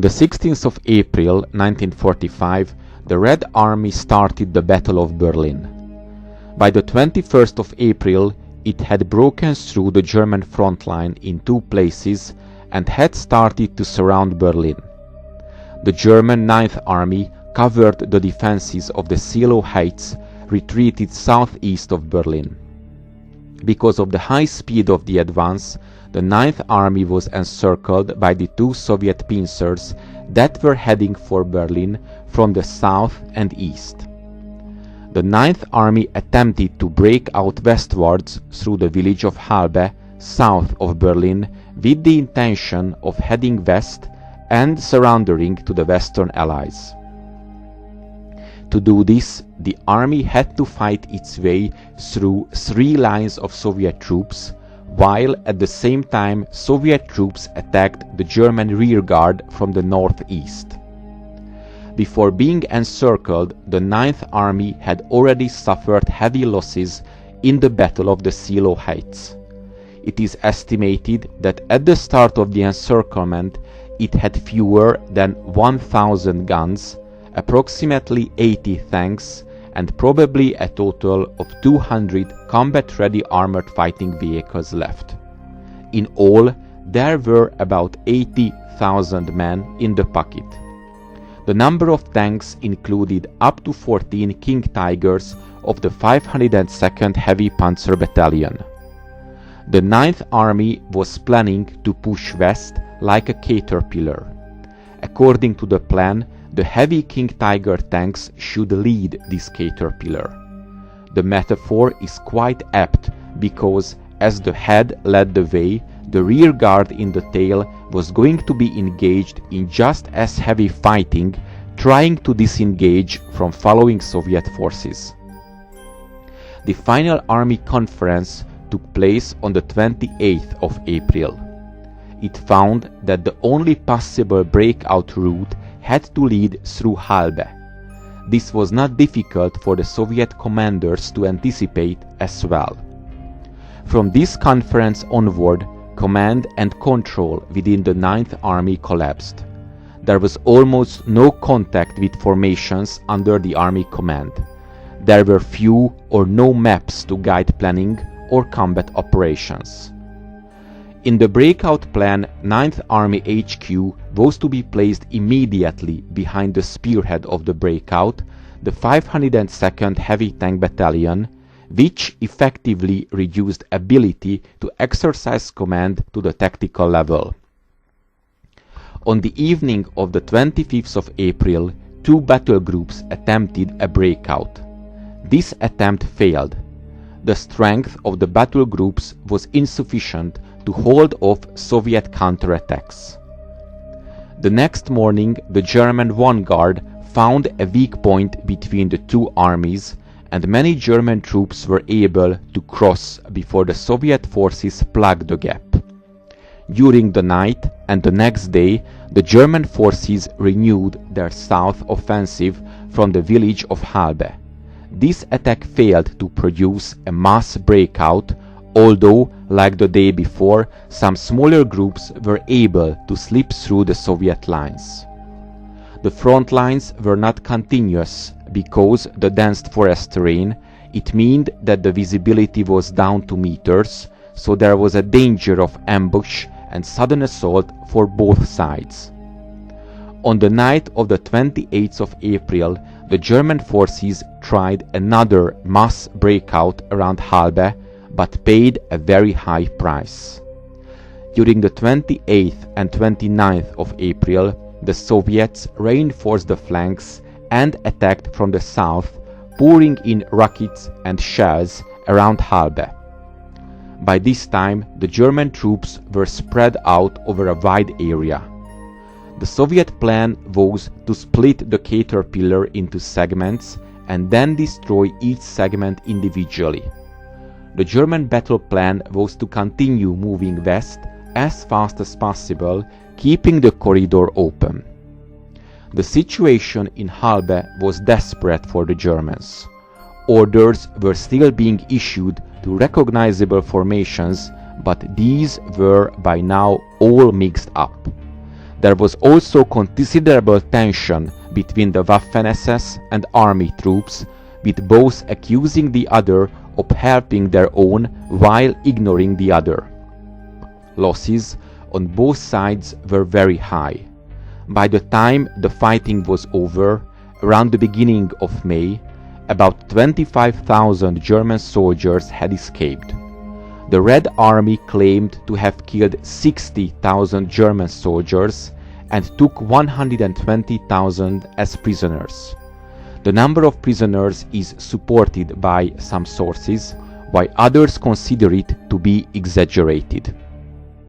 On the 16th of April 1945, the Red Army started the Battle of Berlin. By the 21st of April, it had broken through the German front line in two places and had started to surround Berlin. The German 9th Army covered the defenses of the Seelow Heights, retreated southeast of Berlin. Because of the high speed of the advance, the 9th Army was encircled by the two Soviet pincers that were heading for Berlin from the south and east. The 9th Army attempted to break out westwards through the village of Halbe, south of Berlin, with the intention of heading west and surrendering to the Western Allies. To do this, the army had to fight its way through three lines of Soviet troops, while at the same time Soviet troops attacked the German rearguard from the northeast. Before being encircled, the 9th Army had already suffered heavy losses in the Battle of the Seelow Heights. It is estimated that at the start of the encirclement it had fewer than 1,000 guns, approximately 80 tanks, and probably a total of 200 combat-ready armored fighting vehicles left. In all, there were about 80,000 men in the pocket. The number of tanks included up to 14 King Tigers of the 502nd Heavy Panzer Battalion. The 9th Army was planning to push west like a caterpillar. According to the plan, the heavy King Tiger tanks should lead this caterpillar. The metaphor is quite apt because as the head led the way, the rear guard in the tail was going to be engaged in just as heavy fighting, trying to disengage from following Soviet forces. The final army conference took place on the 28th of April. It found that the only possible breakout route had to lead through Halbe. This was not difficult for the Soviet commanders to anticipate as well. From this conference onward, command and control within the 9th Army collapsed. There was almost no contact with formations under the Army command. There were few or no maps to guide planning or combat operations. In the breakout plan, 9th Army HQ was to be placed immediately behind the spearhead of the breakout, the 502nd Heavy Tank Battalion, which effectively reduced ability to exercise command to the tactical level. On the evening of the 25th of April, two battle groups attempted a breakout. This attempt failed. The strength of the battle groups was insufficient to hold off Soviet counterattacks. The next morning, the German vanguard found a weak point between the two armies, and many German troops were able to cross before the Soviet forces plugged the gap. During the night and the next day, the German forces renewed their south offensive from the village of Halbe. This attack failed to produce a mass breakout, although, like the day before, some smaller groups were able to slip through the Soviet lines. The front lines were not continuous because the dense forest terrain, it meant that the visibility was down to meters, so there was a danger of ambush and sudden assault for both sides. On the night of the 28th of April, the German forces tried another mass breakout around Halbe, but paid a very high price. During the 28th and 29th of April, the Soviets reinforced the flanks and attacked from the south, pouring in rockets and shells around Halbe. By this time, the German troops were spread out over a wide area. The Soviet plan was to split the caterpillar into segments and then destroy each segment individually. The German battle plan was to continue moving west as fast as possible, keeping the corridor open. The situation in Halbe was desperate for the Germans. Orders were still being issued to recognizable formations, but these were by now all mixed up. There was also considerable tension between the Waffen-SS and army troops, with both accusing the other of helping their own while ignoring the other. Losses on both sides were very high. By the time the fighting was over, around the beginning of May, about 25,000 German soldiers had escaped. The Red Army claimed to have killed 60,000 German soldiers and took 120,000 as prisoners. The number of prisoners is supported by some sources, while others consider it to be exaggerated.